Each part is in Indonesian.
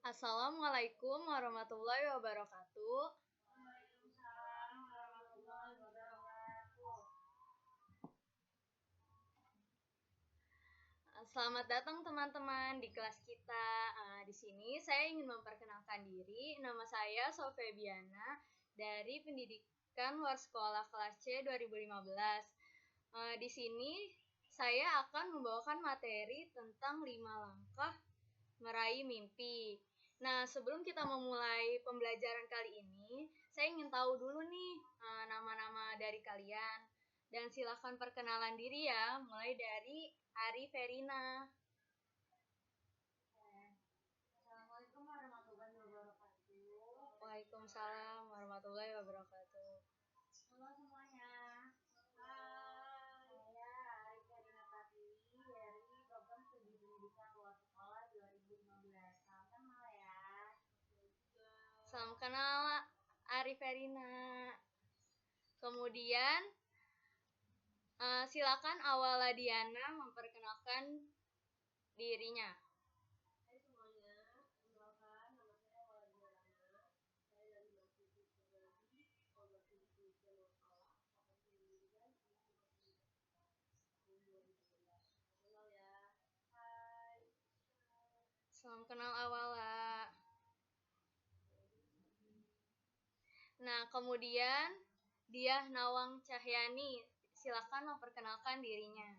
Assalamualaikum warahmatullahi wabarakatuh. Waalaikumsalam warahmatullahi wabarakatuh. Selamat datang teman-teman di kelas kita. Di sini saya ingin memperkenalkan diri. Nama saya Sofebiana dari Pendidikan Luar Sekolah kelas C 2015. Di sini saya akan membawakan materi tentang 5 langkah meraih mimpi. Nah, sebelum kita memulai pembelajaran kali ini, saya ingin tahu dulu nih nama-nama dari kalian. Dan silakan perkenalan diri ya, mulai dari Ari Verina. Assalamualaikum warahmatullahi wabarakatuh. Waalaikumsalam warahmatullahi wabarakatuh. Halo semuanya. Hai. Saya Ari Karina Pratiwi dari Program Studi Pendidikan Luar Sekolah 2015. Salam kenal ya. Salam kenal Ari Verina. Kemudian silakan Awala Diana memperkenalkan dirinya. Hai semuanya, kenalkan nama saya Awala Diana. Saya dari Mahasiswa Prodi Program Studi Pendidikan Luar Sekolah Fakultas Pendidikan tahun 2015. Kenal ya. Hai. Salam kenal Awala. Nah, kemudian Diah Nawang Cahyani, silakan memperkenalkan dirinya.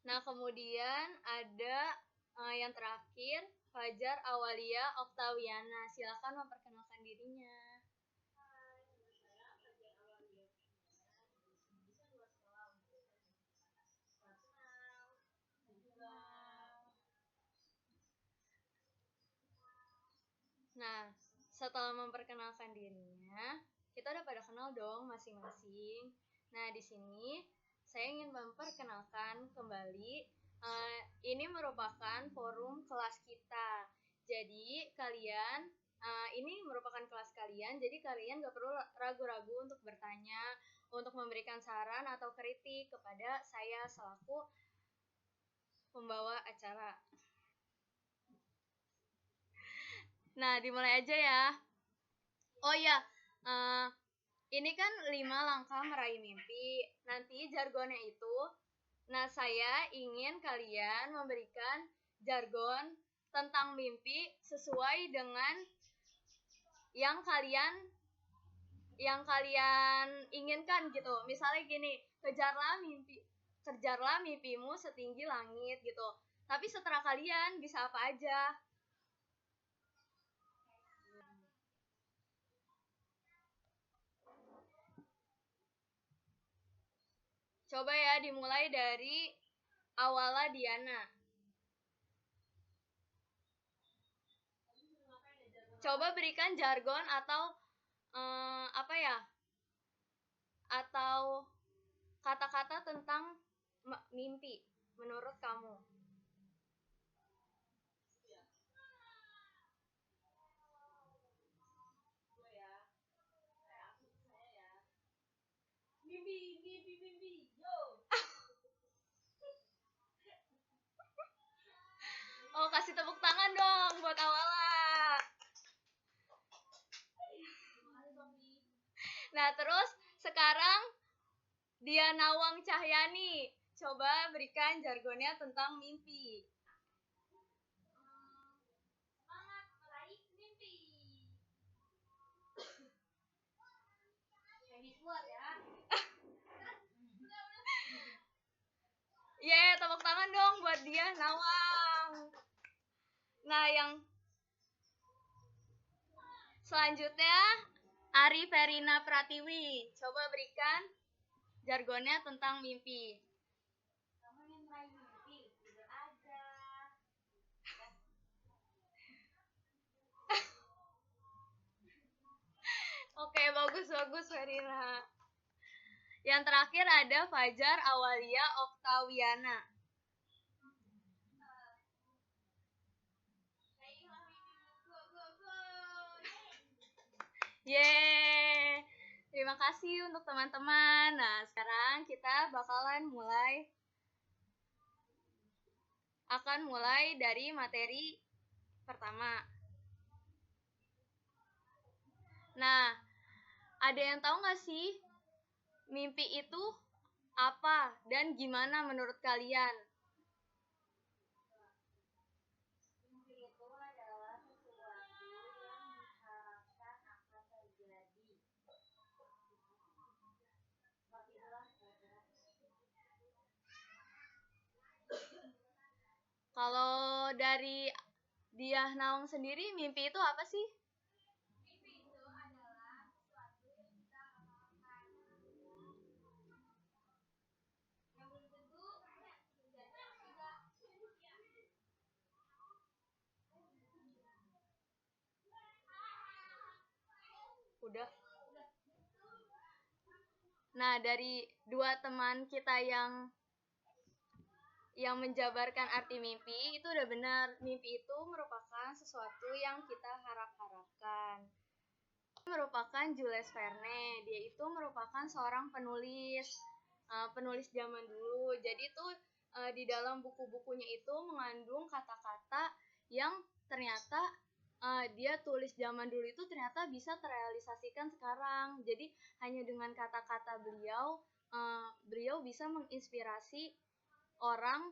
Nah, kemudian ada yang terakhir, Fajar Awalia Oktawiana, silakan memperkenalkan dirinya. Hai, nama saya Fajar Awalia Oktawiana dari Pendidikan Luar Sekolah Universitas. Salam kenal. Juga. Nah, setelah memperkenalkan dirinya, kita udah pada kenal dong masing-masing. Nah, di sini saya ingin memperkenalkan kembali, ini merupakan forum kelas kita. Jadi kalian, ini merupakan kelas kalian, jadi kalian gak perlu ragu-ragu untuk bertanya, untuk memberikan saran atau kritik kepada saya selaku pembawa acara. Nah, dimulai aja ya. Oh iya, ini kan 5 langkah meraih mimpi. Nanti jargonnya itu, nah saya ingin kalian memberikan jargon tentang mimpi sesuai dengan yang kalian inginkan gitu. Misalnya gini, kejarlah mimpimu setinggi langit gitu. Tapi seterah kalian bisa apa aja. Coba ya, dimulai dari Awala Diana. Coba berikan jargon atau apa ya? Atau kata-kata tentang mimpi menurut kamu. Mimpi, yo. Oh, kasih tepuk tangan dong buat Awala. Nah, terus sekarang Diah Nawang Cahyani. Coba berikan jargonnya tentang mimpi. Semangat meraih mimpi. Ini kuat ya. Tepuk tangan dong buat Diah Nawang. Nah, yang selanjutnya Ari Verina Pratiwi. Coba berikan jargonnya tentang mimpi. Kamu ingin meraih mimpi, tidur aja. Oke, bagus Verina. Yang terakhir ada Fajar Awalia Oktawiana. Yeay. Terima kasih untuk teman-teman. Nah, sekarang kita akan mulai dari materi pertama. Nah, ada yang tahu nggak sih mimpi itu apa dan gimana menurut kalian? Mimpi itu adalah sesuatu yang diharapkan akan terjadi. Seperti itulah kira-kira. Kalau dari Diah Naung sendiri, mimpi itu apa sih? Mimpi itu adalah sesuatu yang kita amalkan. Yang belum tentu terjadi atau tidak. Udah. Nah, dari dua teman kita yang menjabarkan arti mimpi, itu udah benar. Mimpi itu merupakan sesuatu yang kita harap-harapkan. Merupakan Jules Verne. Dia itu merupakan seorang penulis zaman dulu. Jadi itu di dalam buku-bukunya itu mengandung kata-kata yang ternyata dia tulis zaman dulu itu ternyata bisa terrealisasikan sekarang. Jadi hanya dengan kata-kata beliau bisa menginspirasi orang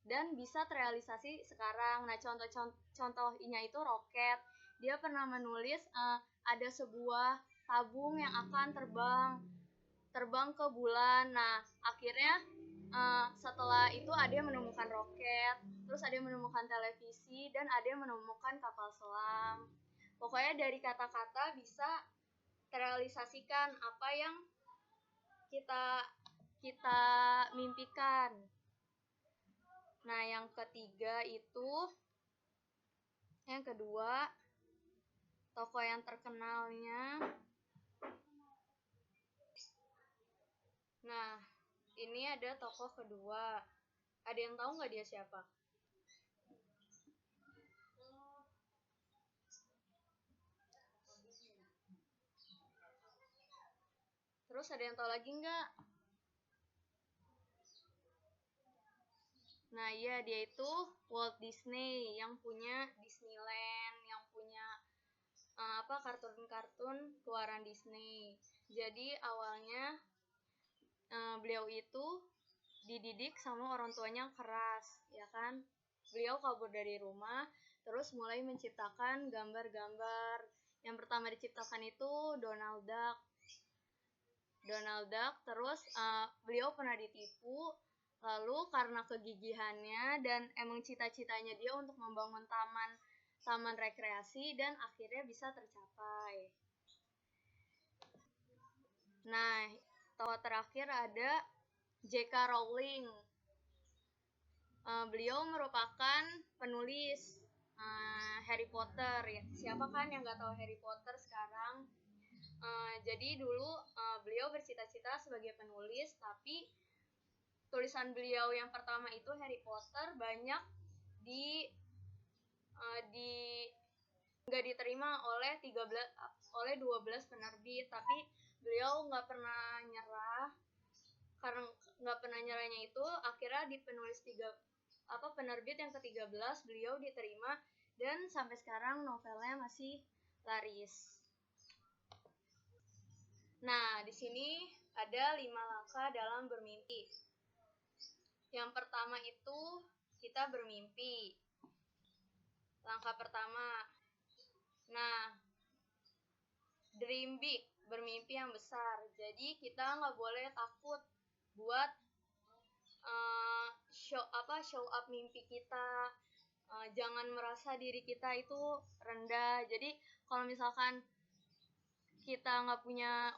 dan bisa terrealisasi sekarang. Nah, contohnya itu roket. Dia pernah menulis ada sebuah tabung yang akan terbang ke bulan. Nah, akhirnya setelah itu ada yang menemukan roket, terus ada yang menemukan televisi, dan ada yang menemukan kapal selam. Pokoknya dari kata-kata bisa terrealisasikan apa yang kita mimpikan. Nah, yang kedua, tokoh yang terkenalnya. Nah, ini ada tokoh kedua. Ada yang tahu nggak dia siapa? Terus ada yang tahu lagi nggak? Nah, iya, dia itu Walt Disney yang punya Disneyland, yang punya kartun-kartun keluaran Disney. Jadi awalnya beliau itu dididik sama orang tuanya keras, ya kan? Beliau kabur dari rumah, terus mulai menciptakan gambar-gambar. Yang pertama diciptakan itu Donald Duck. Terus beliau pernah ditipu, lalu karena kegigihannya dan emang cita-citanya dia untuk membangun taman rekreasi, dan akhirnya bisa tercapai. Nah, tokoh terakhir ada J.K. Rowling. Beliau merupakan penulis Harry Potter. Ya, siapa kan yang nggak tahu Harry Potter sekarang? Jadi dulu beliau bercita-cita sebagai penulis, tapi tulisan beliau yang pertama itu Harry Potter banyak nggak diterima oleh 12 penerbit, tapi beliau nggak pernah nyerah. Karena nggak pernah nyerahnya itu, akhirnya di penerbit yang ke-13 beliau diterima, dan sampai sekarang novelnya masih laris. Nah, di sini ada 5 langkah dalam bermimpi. Yang pertama itu kita bermimpi. Langkah pertama. Nah, dream big, bermimpi yang besar. Jadi kita nggak boleh takut buat show up mimpi kita. Jangan merasa diri kita itu rendah. Jadi kalau misalkan kita nggak punya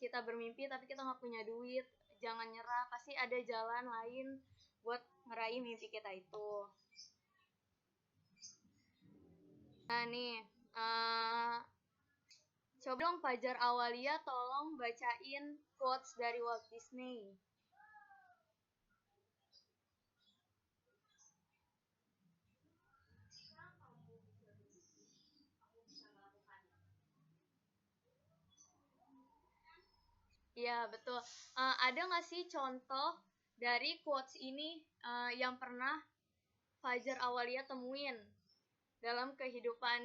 kita bermimpi tapi kita nggak punya duit, jangan nyerah, pasti ada jalan lain buat meraih mimpi kita itu. Nah nih, coba dong Fajar Awalia tolong bacain quotes dari Walt Disney. Iya, betul. Ada nggak sih contoh dari quotes ini yang pernah Fajar Awalia temuin dalam kehidupan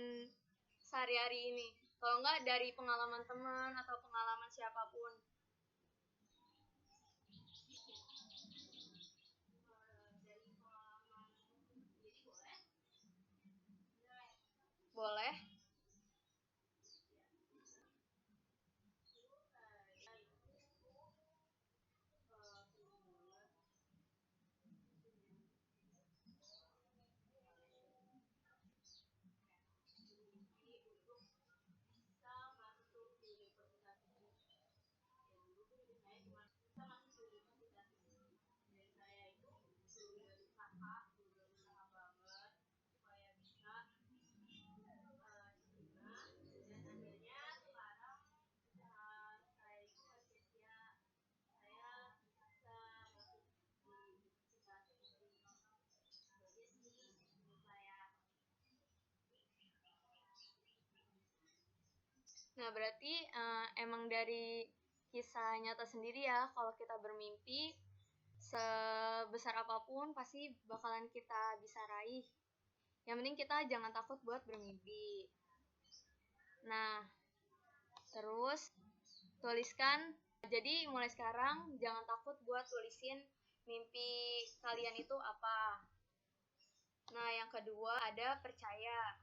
sehari-hari ini? Kalau nggak dari pengalaman teman atau pengalaman siapapun. Boleh? Nah, berarti emang dari kisah nyata sendiri ya, kalau kita bermimpi, sebesar apapun pasti bakalan kita bisa raih. Yang penting kita jangan takut buat bermimpi. Nah, terus tuliskan. Jadi mulai sekarang jangan takut buat tulisin mimpi kalian itu apa. Nah, yang kedua ada percaya.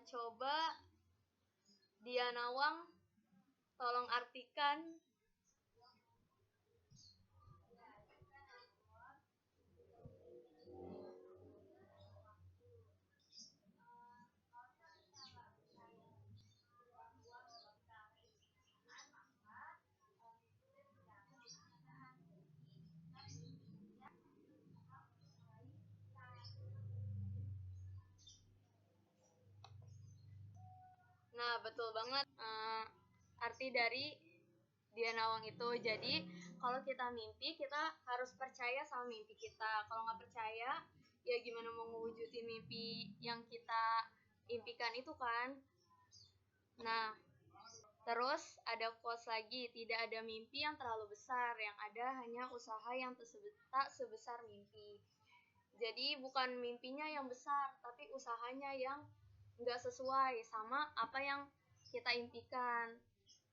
Coba Dia Nawang tolong artikan. Nah, betul banget arti dari Dia Nawang itu. Jadi, kalau kita mimpi, kita harus percaya sama mimpi kita. Kalau nggak percaya, ya gimana mau mewujudin mimpi yang kita impikan itu kan? Nah, terus ada quotes lagi, tidak ada mimpi yang terlalu besar, yang ada hanya usaha yang tak sebesar mimpi. Jadi bukan mimpinya yang besar, tapi usahanya yang nggak sesuai sama apa yang kita impikan.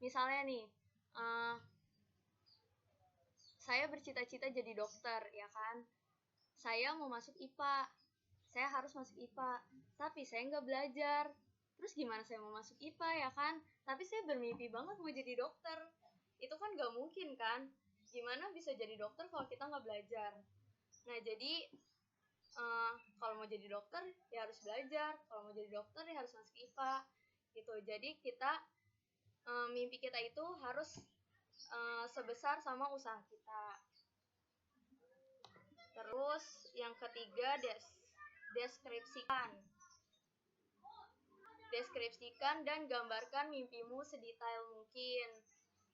Misalnya nih, uh, saya bercita-cita jadi dokter, ya kan? Saya mau masuk IPA, saya harus masuk IPA, tapi saya nggak belajar. Terus gimana saya mau masuk IPA, ya kan? Tapi saya bermimpi banget mau jadi dokter. Itu kan nggak mungkin kan? Gimana bisa jadi dokter kalau kita nggak belajar? Nah, jadi kalau mau jadi dokter ya harus belajar, kalau mau jadi dokter ya harus masuk IPA gitu. Jadi kita mimpi kita itu harus sebesar sama usaha kita. Terus yang ketiga deskripsikan. Deskripsikan dan gambarkan mimpimu sedetail mungkin.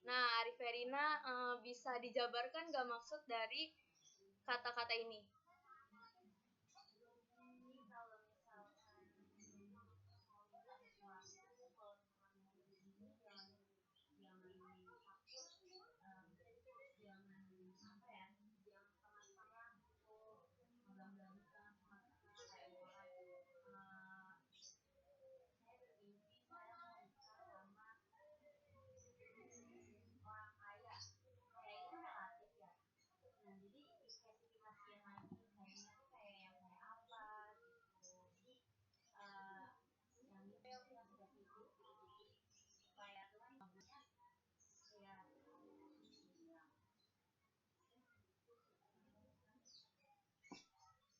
Nah, Ariferina bisa dijabarkan gak maksud dari kata-kata ini?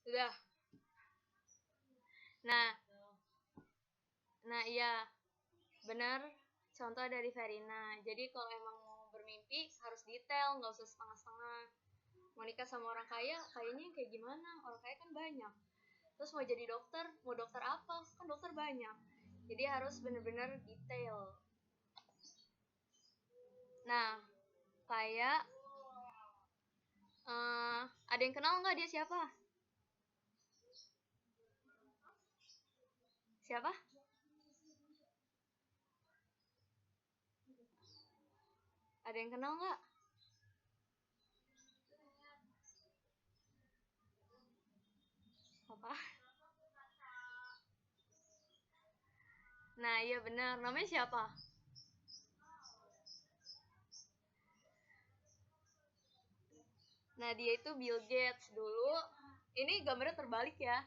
Udah. Nah, iya, benar, contoh dari Verina. Jadi kalau emang mau bermimpi harus detail, nggak usah setengah-setengah. Mau nikah sama orang kaya, kayaknya kayak gimana? Orang kaya kan banyak. Terus mau jadi dokter, mau dokter apa? Kan dokter banyak. Jadi harus benar-benar detail. Nah, kayak ada yang kenal nggak dia siapa? Siapa? Ada yang kenal nggak? Apa? Nah, iya benar. Namanya siapa? Nah, dia itu Bill Gates dulu. Ini gambarnya terbalik ya.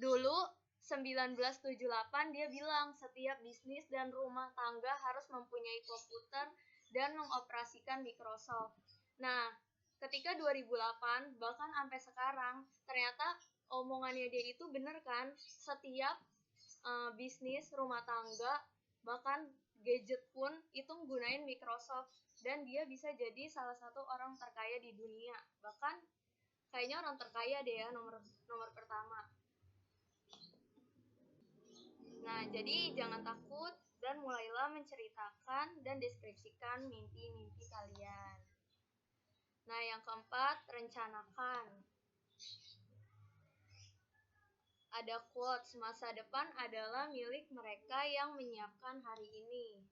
Dulu 1978 dia bilang setiap bisnis dan rumah tangga harus mempunyai komputer dan mengoperasikan Microsoft. Nah, ketika 2008 bahkan sampai sekarang ternyata omongannya dia itu bener kan? Setiap bisnis rumah tangga bahkan gadget pun itu menggunakan Microsoft dan dia bisa jadi salah satu orang terkaya di dunia. Bahkan kayaknya orang terkaya deh ya, nomor nomor pertama. Nah, jadi jangan takut dan mulailah menceritakan dan deskripsikan mimpi-mimpi kalian. Nah, yang keempat, rencanakan. Ada quotes, masa depan adalah milik mereka yang menyiapkan hari ini.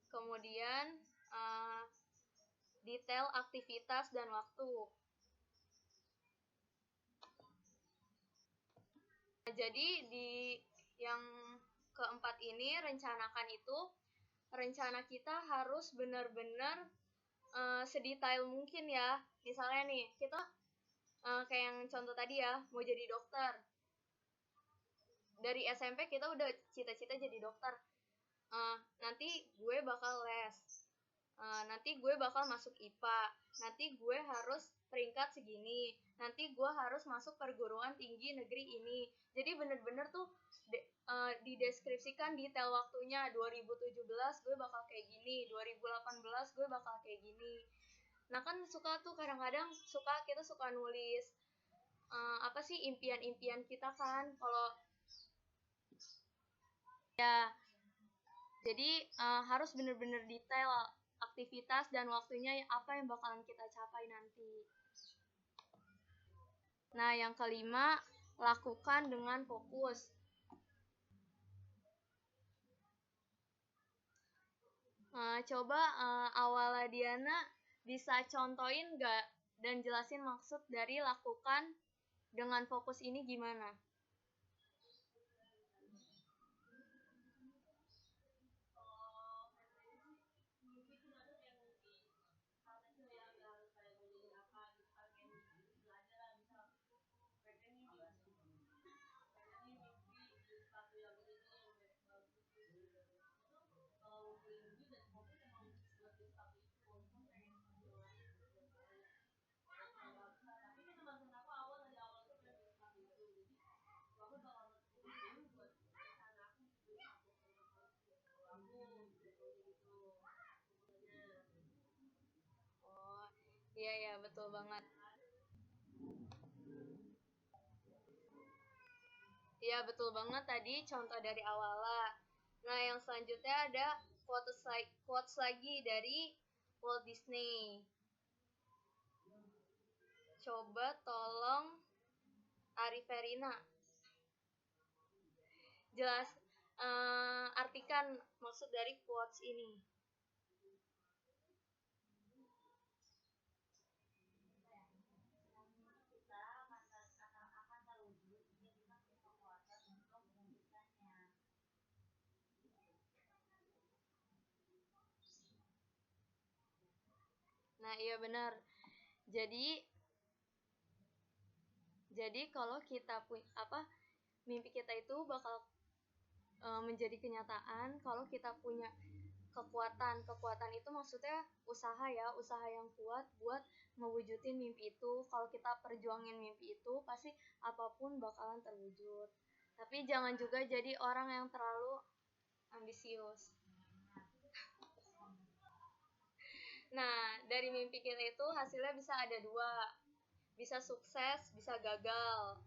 Kemudian, detail aktivitas dan waktu. Nah, jadi di yang keempat ini, rencanakan itu, rencana kita harus benar-benar sedetail mungkin ya. Misalnya nih, kita kayak yang contoh tadi ya, mau jadi dokter. Dari SMP kita udah cita-cita jadi dokter. Nanti gue bakal les. Nanti gue bakal masuk IPA. Nanti gue harus peringkat segini. Nanti gue harus masuk perguruan tinggi negeri ini. Jadi bener-bener tuh dideskripsikan detail waktunya. 2017 gue bakal kayak gini. 2018 gue bakal kayak gini. Nah kan suka tuh kadang-kadang kita suka nulis apa sih impian-impian kita kan kalau ya jadi harus bener-bener detail aktivitas dan waktunya apa yang bakalan kita capai nanti. Nah yang kelima, lakukan dengan fokus. Coba awalnya Diana bisa contohin nggak dan jelasin maksud dari lakukan dengan fokus ini gimana? Oh, iya ya betul banget. Iya betul banget tadi contoh dari awalnya. Nah yang selanjutnya ada quotes lagi dari Walt Disney. Coba tolong Ariferina jelas artikan maksud dari quotes ini. Nah iya benar. Jadi kalau kita mimpi kita itu bakal menjadi kenyataan kalau kita punya kekuatan itu maksudnya usaha ya, usaha yang kuat buat mewujudin mimpi itu. Kalau kita perjuangin mimpi itu pasti apapun bakalan terwujud, tapi jangan juga jadi orang yang terlalu ambisius. Nah dari mimpi kita itu hasilnya bisa ada dua, bisa sukses bisa gagal.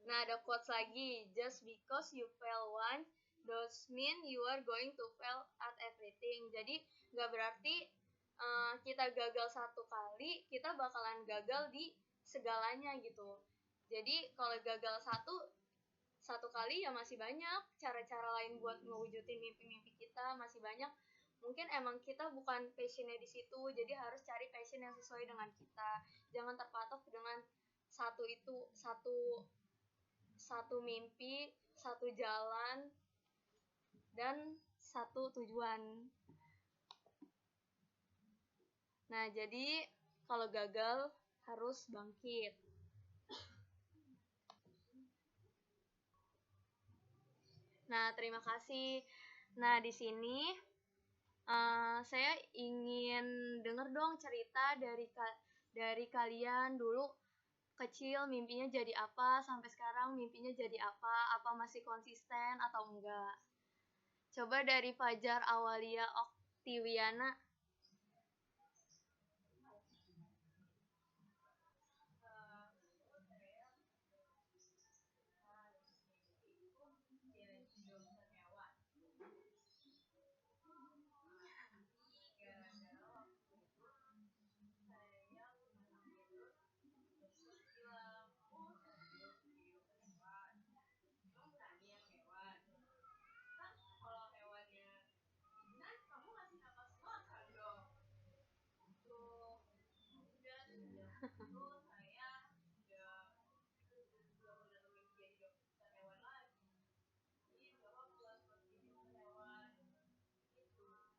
Nah, ada quotes lagi. Just because you fail once, does mean you are going to fail at everything. Jadi, nggak berarti kita gagal satu kali, kita bakalan gagal di segalanya gitu. Jadi, kalau gagal satu, satu kali ya masih banyak cara-cara lain buat ngewujudin mimpi-mimpi kita, masih banyak. Mungkin emang kita bukan passionnya di situ, jadi harus cari passion yang sesuai dengan kita. Jangan terpatok dengan satu mimpi, satu jalan, dan satu tujuan. Nah, jadi kalau gagal harus bangkit. Nah, terima kasih. Nah, di sini saya ingin dengar dong cerita dari kalian dulu kecil mimpinya jadi apa, sampai sekarang mimpinya jadi apa masih konsisten atau enggak. Coba dari Fajar Awalia Oktiwiana.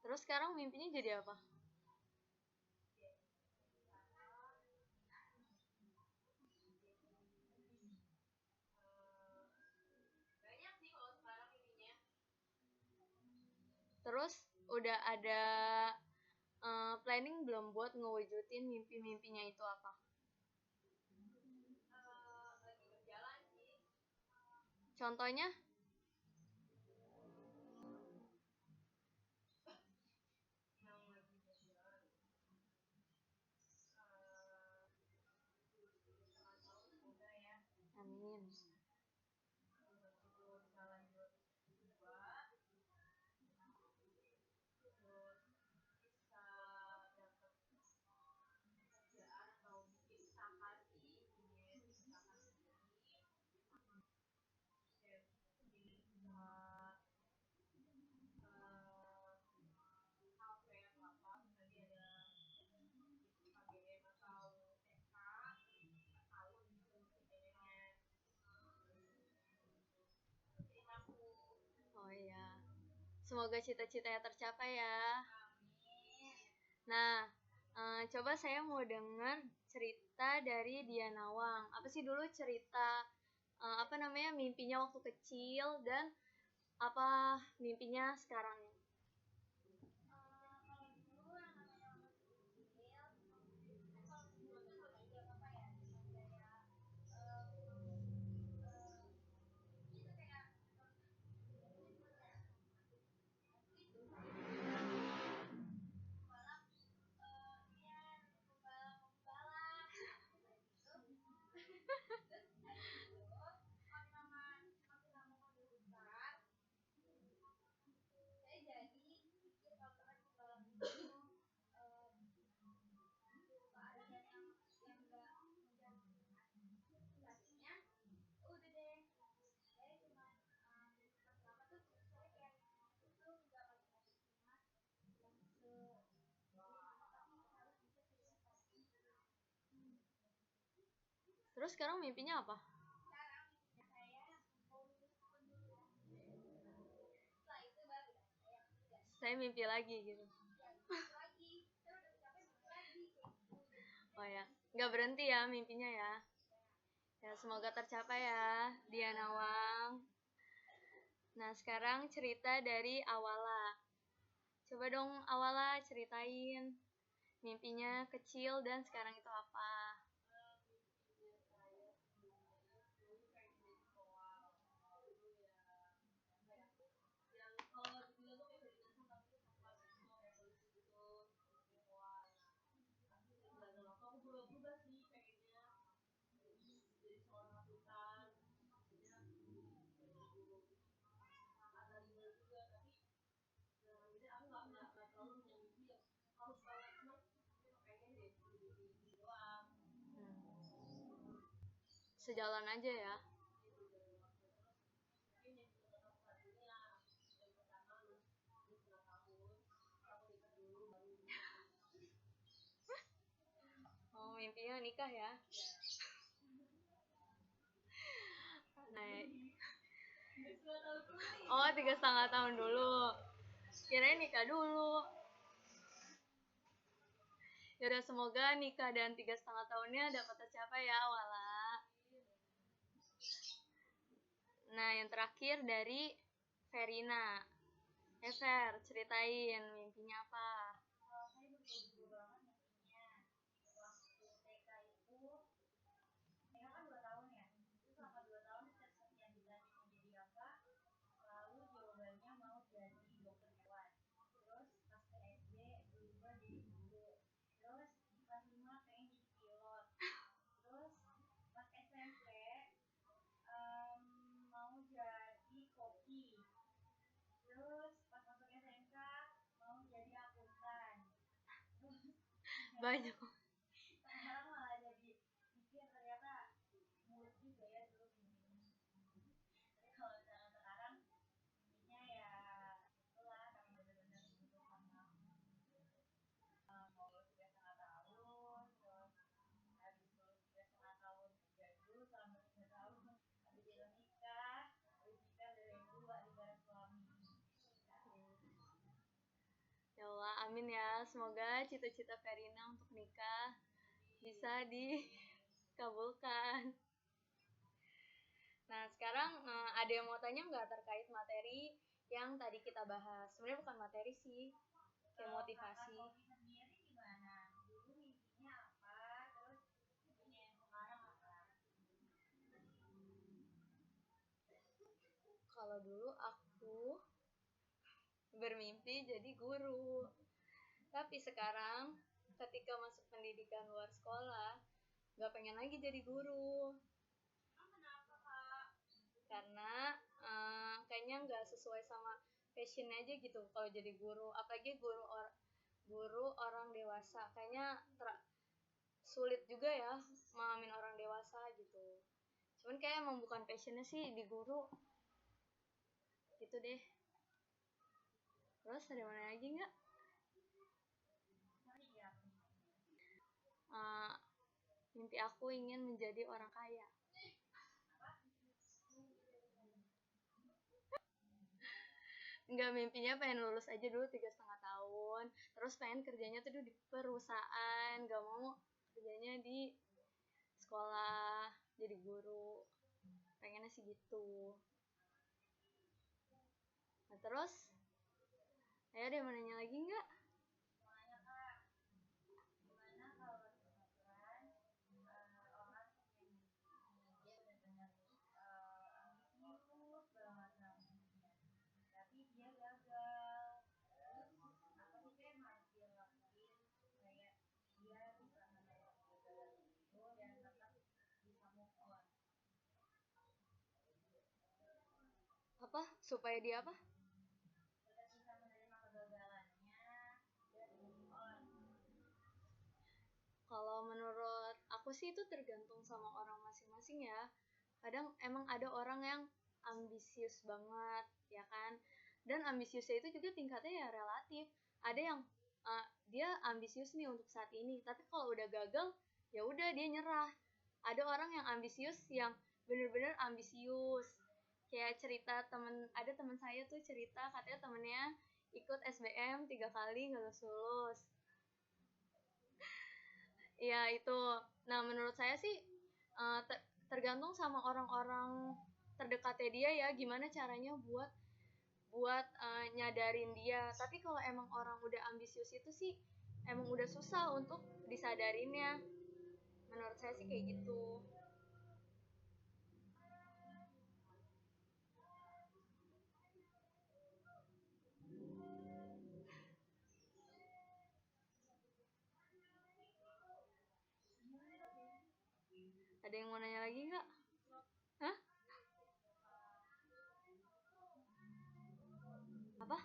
Terus sekarang mimpinya jadi apa? Terus udah ada planning belum buat ngewujudin mimpi-mimpinya itu apa? Contohnya? Amin. Oh iya. Semoga cita-citanya tercapai ya. Nah, coba saya mau dengar cerita dari Diana Wang. Apa sih dulu cerita apa namanya mimpinya waktu kecil dan apa mimpinya sekarang? Terus sekarang mimpinya apa? Saya mimpi lagi gitu. Oh ya, nggak berhenti ya mimpinya ya. Ya semoga tercapai ya, Diana Wang. Nah sekarang cerita dari Awala. Coba dong Awala ceritain mimpinya kecil dan sekarang itu apa? Hmm. Sejalan aja ya. mimpinya nikah ya. Nah, oh 3,5 tahun dulu. Kirain nikah dulu. Yaudah, semoga nikah dan 3,5 tahunnya dapat tercapai ya, Wala. Nah, yang terakhir dari Verina. Ver, ceritain mimpinya apa? Saya berburu banget mimpinya. Waktu TK itu, TK kan 2 tahun ya. Itu selama 2 tahun setiap yang ditanya mau jadi apa, selalu jawabannya mau jadi dokter hewan. Terus pas ke SD berubah jadi guru. Terus pas 5 pengen jadi pilot. Terus pas SMP mau jadi koki. Terus pas masuk SMK mau jadi akuntan. Terus Banyak. sekarang malah jadi mikir ternyata mulut juga ya dulu mimpinya. Tapi kalau misalnya sekarang mimpinya ya itulah karena benar-benar butuh sama mau lulus 3,5 tahun, terus habis lulus 3,5 tahun kerja dulu selama 3 tahun, habis itu nikah, habis nikah dari dua di bareng suami. Ya Allah, amin ya. Semoga cita-cita Verina untuk nikah bisa dikabulkan. Nah, sekarang ada yang mau tanya nggak terkait materi yang tadi kita bahas? Sebenarnya bukan materi sih, kayak motivasi. Kakak Sofi sendiri gimana? Dulu mimpinya apa? Terus mimpinya yang sekarang apa? Kalau dulu aku bermimpi jadi guru. Tapi sekarang ketika masuk pendidikan luar sekolah, nggak pengen lagi jadi guru. Kenapa kak? Karena kayaknya nggak sesuai sama passion aja gitu kalau jadi guru. Apalagi guru orang dewasa. Kayaknya sulit juga ya memahamin orang dewasa gitu. Cuman kayak emang bukan passionnya sih di guru. Gitu deh. Terus ada mana lagi nggak? Mimpi aku ingin menjadi orang kaya. Enggak, mimpinya pengen lulus aja dulu 3,5 tahun. Terus pengen kerjanya tuh di perusahaan. Gak mau kerjanya di sekolah jadi guru. Pengennya sih gitu. Nah terus, ayo deh mau nanya lagi nggak? Mau nanya kak, gimana kalau misalkan orang punya mimpi, dia benar-benar ambisius banget sama mimpinya, tapi dia gagal. Terus apa sih Kak yang harus dia lakuin supaya dia bisa menerima kegagalan itu dan tetap bisa move on? Apa? Supaya dia apa? Tetap bisa menerima kegagalannya dan move on. Kalau menurut aku sih itu tergantung sama orang masing-masing ya. Kadang emang ada orang yang ambisius banget, ya kan? Dan ambisiusnya itu juga tingkatnya ya relatif. Ada yang dia ambisius nih untuk saat ini, tapi kalau udah gagal, ya udah dia nyerah. Ada orang yang ambisius yang bener-bener ambisius. Kayak cerita ada teman saya tuh cerita katanya temennya ikut SBM 3 kali nggak lulus. Ya itu. Nah menurut saya sih tergantung sama orang-orang terdekatnya dia ya, gimana caranya buat nyadarin dia. Tapi kalau emang orang udah ambisius itu sih emang udah susah untuk disadarinnya. Menurut saya sih kayak gitu. Ada yang mau nanya lagi nggak? Hah? Apa?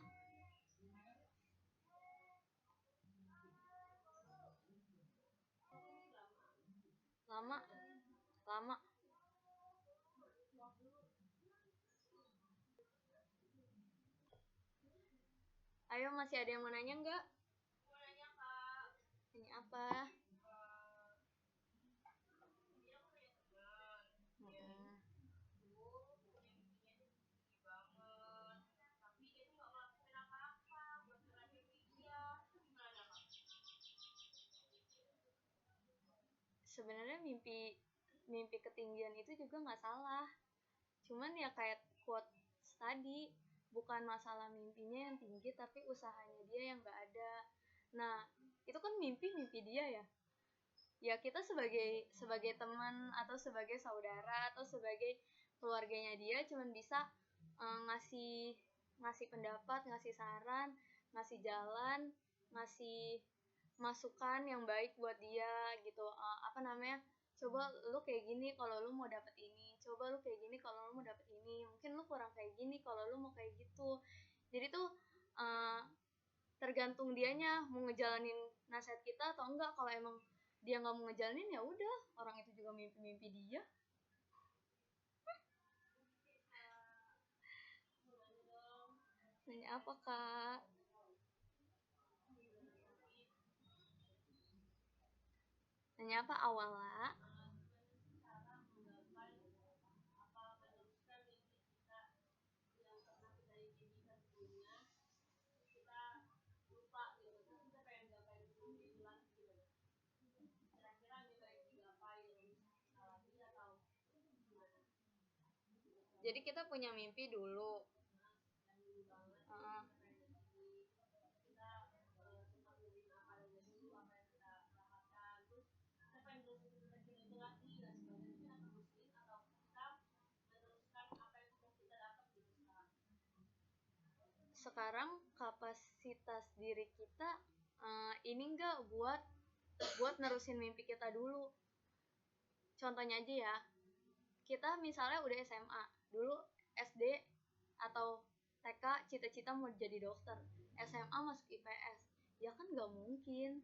Lama? Lama? Ayo, masih ada yang mau nanya nggak? Mau nanya kak, Nanya apa? sebenarnya mimpi mimpi ketinggian itu juga nggak salah, cuman ya kayak quote tadi, bukan masalah mimpinya yang tinggi tapi usahanya dia yang nggak ada. Nah itu kan mimpi dia ya, ya kita sebagai sebagai teman atau sebagai saudara atau sebagai keluarganya dia cuman bisa ngasih ngasih pendapat, ngasih saran, ngasih jalan, ngasih masukan yang baik buat dia gitu. Apa namanya, coba lu kayak gini kalau lu mau dapet ini, coba lu kayak gini kalau lu mau dapet ini, mungkin lu kurang kayak gini kalau lu mau kayak gitu. Jadi tuh uh, tergantung dianya mau ngejalanin nasihat kita atau enggak. Kalau emang dia nggak mau ngejalanin ya udah, orang itu juga mimpi-mimpi dia. Nanya apa kak? Nanya apa awal lah? Jadi kita punya mimpi dulu. Uh, sekarang kapasitas diri kita ini enggak buat nerusin mimpi kita dulu. Contohnya aja ya, kita misalnya udah SMA, dulu SD atau TK cita-cita mau jadi dokter, SMA masuk IPS, ya kan nggak mungkin,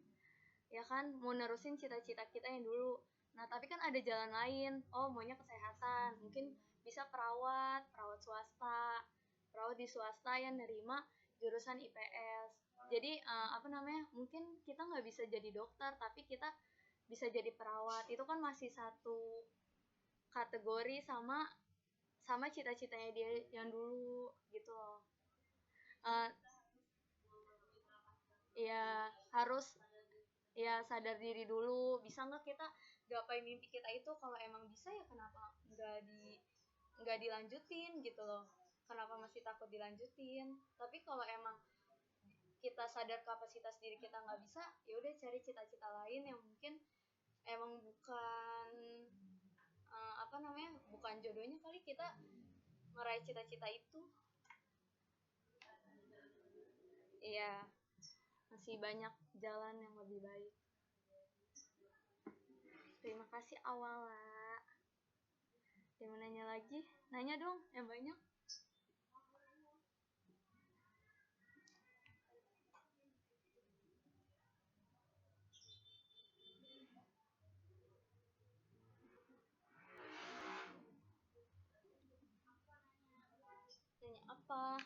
ya kan, mau nerusin cita-cita kita yang dulu. Nah tapi kan ada jalan lain, oh maunya kesehatan, mungkin bisa perawat swasta, perawat di swasta yang nerima jurusan IPS. Jadi apa namanya, mungkin kita nggak bisa jadi dokter tapi kita bisa jadi perawat, itu kan masih satu kategori sama sama cita-citanya dia yang dulu gitu loh. uh, ya harus ya sadar diri dulu, bisa nggak kita gapai mimpi kita itu. Kalau emang bisa ya kenapa nggak dilanjutin gitu loh, kenapa masih takut dilanjutin. Tapi kalau emang kita sadar kapasitas diri kita nggak bisa, ya udah cari cita-cita lain yang mungkin emang bukan apa namanya, bukan jodohnya kali kita meraih cita-cita itu. Iya, masih banyak jalan yang lebih baik. Terima kasih Awala. Dia mau nanya lagi? Nanya dong, yang banyak. Nanya apa?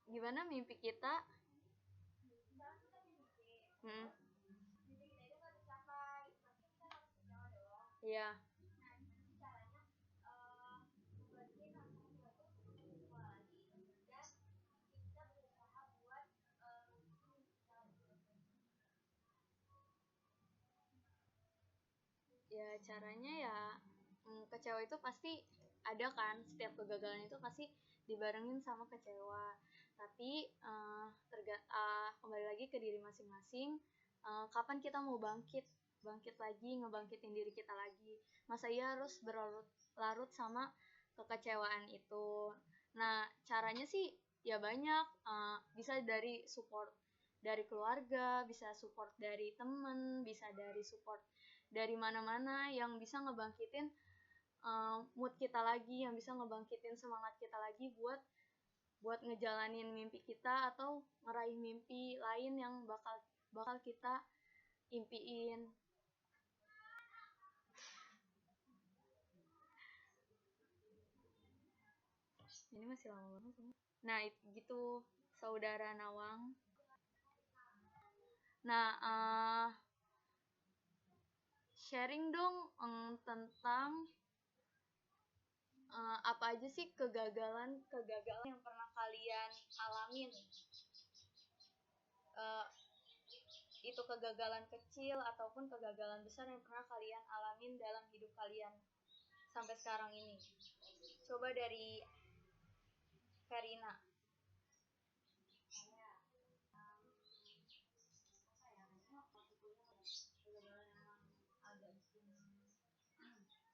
Gimana mimpi kita? Hmm. Iya. Ya caranya ya, kecewa itu pasti ada kan, setiap kegagalan itu pasti dibarengin sama kecewa. Tapi kembali lagi ke diri masing-masing, kapan kita mau bangkit bangkit lagi, ngebangkitin diri kita lagi. Masa iya harus berlarut-larut sama kekecewaan itu. Nah caranya sih ya banyak, bisa dari support dari keluarga, bisa support dari temen, bisa dari support dari mana-mana yang bisa ngebangkitin mood kita lagi, yang bisa ngebangkitin semangat kita lagi buat ngejalanin mimpi kita atau ngeraih mimpi lain yang bakal kita impiin. Ini masih lama banget. Nah gitu saudara Nawang. Nah sharing dong tentang apa aja sih kegagalan yang pernah kalian alamin. Itu kegagalan kecil ataupun kegagalan besar yang pernah kalian alamin dalam hidup kalian sampai sekarang ini. Coba dari Karina. Kegagalan emang agak bikin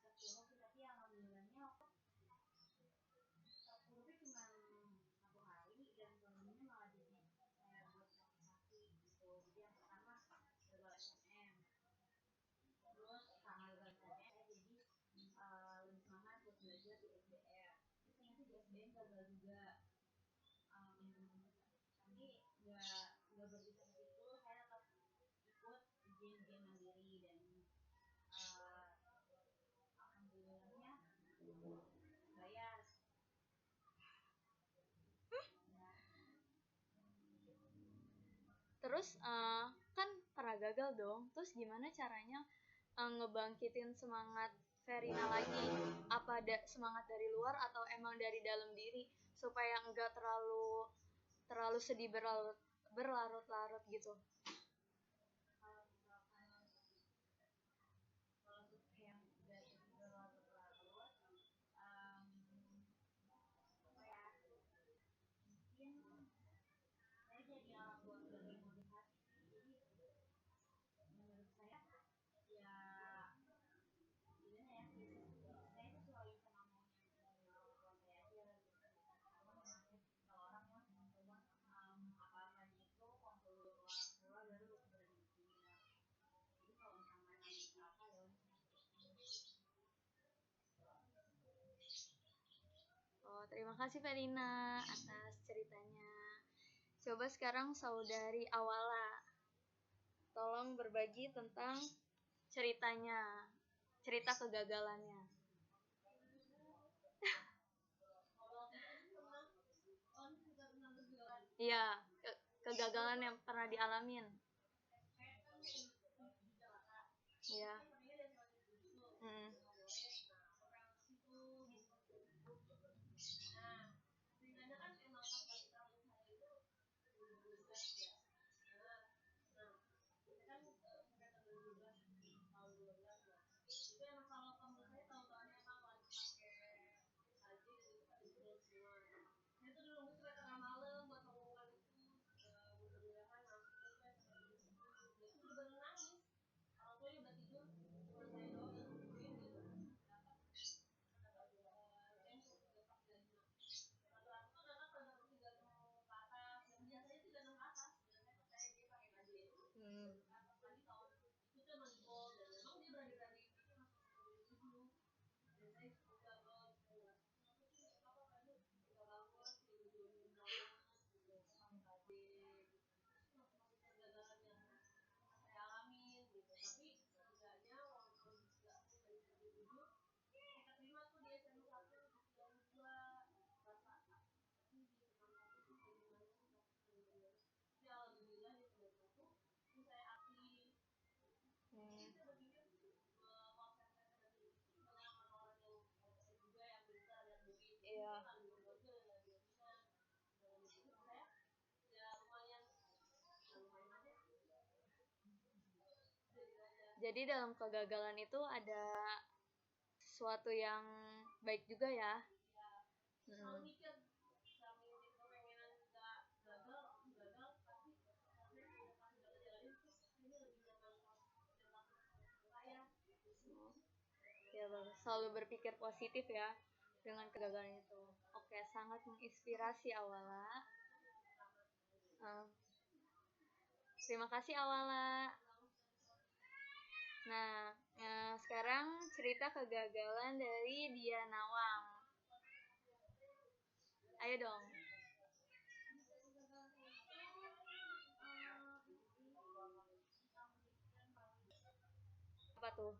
terpuruk sih, tapi alhamdulillahnya terpuruknya cuma 1 hari dan selebihnya malah jadi kayak buat motivasi gitu. Jadi yang pertama gagal SNM, terus karena gagal SNM saya jadi lebih semangat buat belajar di SBM. Terus ternyata di SBM gagal juga, tapi nggak berhenti sampai situ, saya tetap ikut ujian mandiri dan alhamdulillahnya bayar. Terus kan pernah gagal dong. Terus gimana caranya ngebangkitin semangat Verina lagi? Apa ada semangat dari luar atau emang dari dalam diri supaya enggak terlalu sedih berlarut-larut gitu? Kalau misalkan kalau untuk yang dari berlarut-larut, apa ya, mungkin saya jadi alat buat bagi motivasi sih. Jadi menurut saya ya gimana ya, saya sesuai sama maunya orang tua saya aja gitu, karena memang saya tipikal orang yang apa-apanya itu kontrol orang tua baru berani bikin. Jadi kalau misalnya mereka minta apa ya udah saya turutin. Oh, terima kasih Verina atas ceritanya. Coba sekarang saudari Awala, tolong berbagi tentang ceritanya, cerita kegagalannya. Iya, kegagalan yang pernah dialamin. Iya. Iya. Jadi dalam kegagalan itu ada sesuatu yang baik juga ya. Ya bagus, selalu berpikir positif ya dengan kegagalan itu. Oke, sangat menginspirasi Awala. Terima kasih Awala. Nah, sekarang cerita kegagalan dari Dia Nawang. Ayo dong. Apa tuh?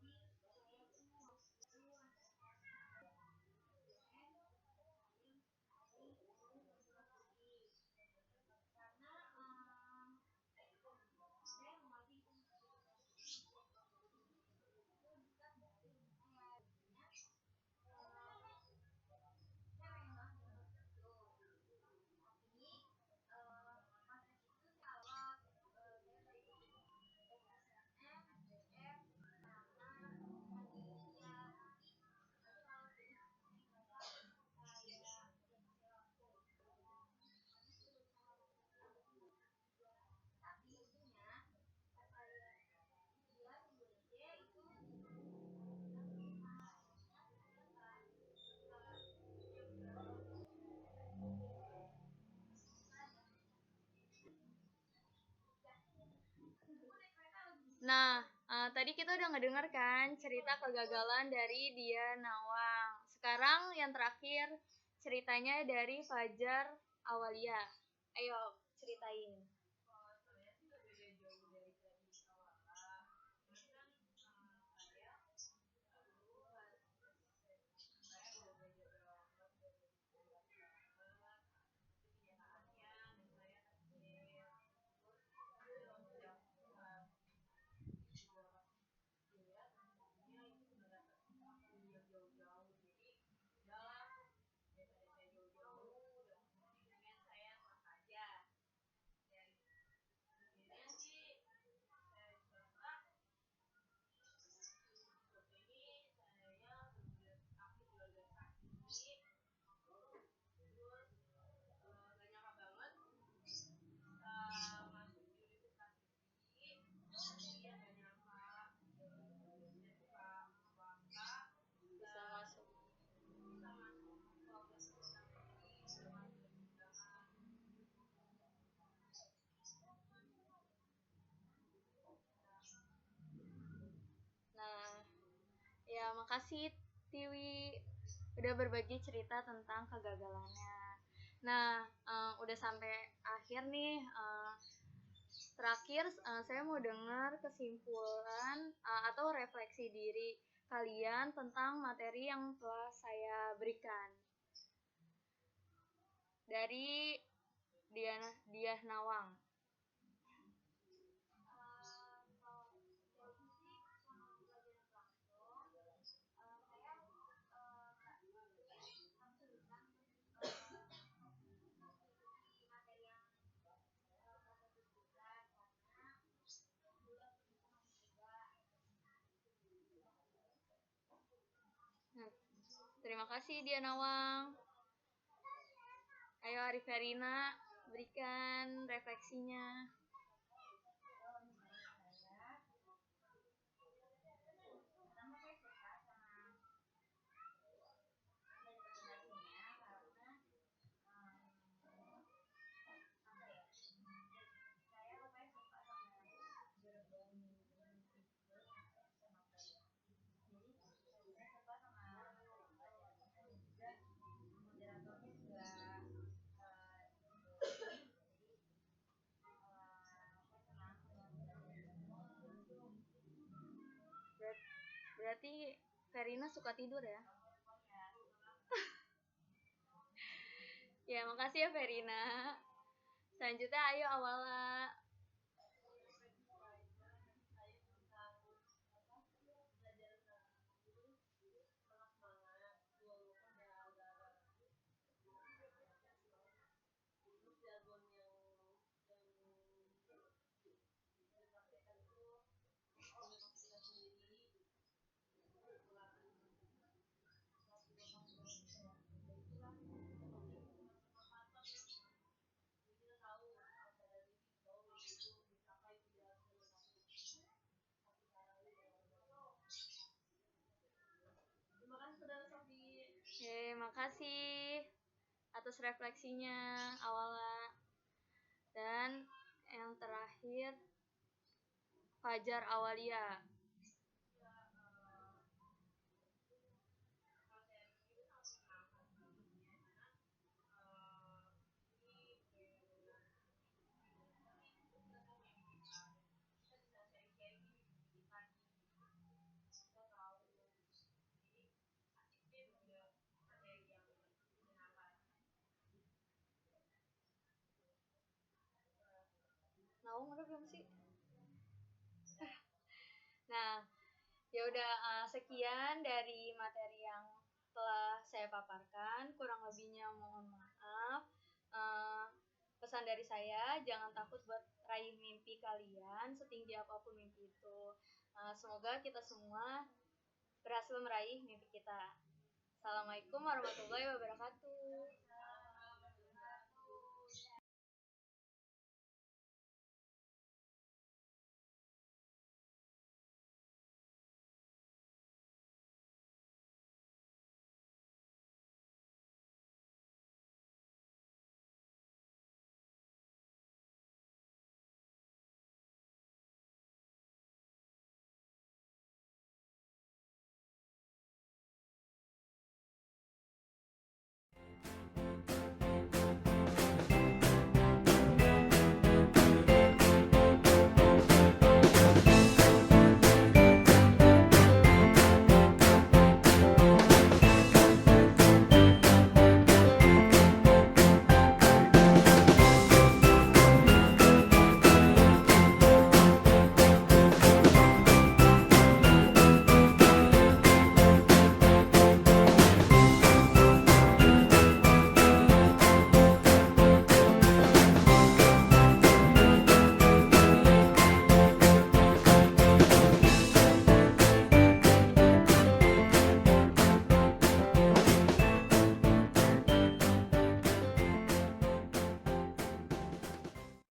Nah, tadi kita udah ngedenger kan cerita kegagalan dari Dia Nawang. Sekarang yang terakhir ceritanya dari Fajar Awalia. Ayo ceritain. Bisa masuk. Nah, ya makasih Tiwi udah berbagi cerita tentang kegagalannya. Nah, udah sampai akhir nih. Terakhir, saya mau dengar kesimpulan atau refleksi diri kalian tentang materi yang telah saya berikan. Dari Diah Nawang. Nah, terima kasih Diah Nawang. Ayo Arif Herina, berikan refleksinya. Berarti Verina suka tidur ya? Ya, makasih ya Verina. Selanjutnya ayo Awala. Makasih atas refleksinya Awala. Dan yang terakhir Fajar Awalia. Naung udah belum sih? Nah, ya udah sekian dari materi yang telah saya paparkan. Kurang lebihnya mohon maaf. Uh, pesan dari saya, jangan takut buat raih mimpi kalian setinggi apapun mimpi itu. Semoga kita semua berhasil meraih mimpi kita. Assalamualaikum warahmatullahi wabarakatuh.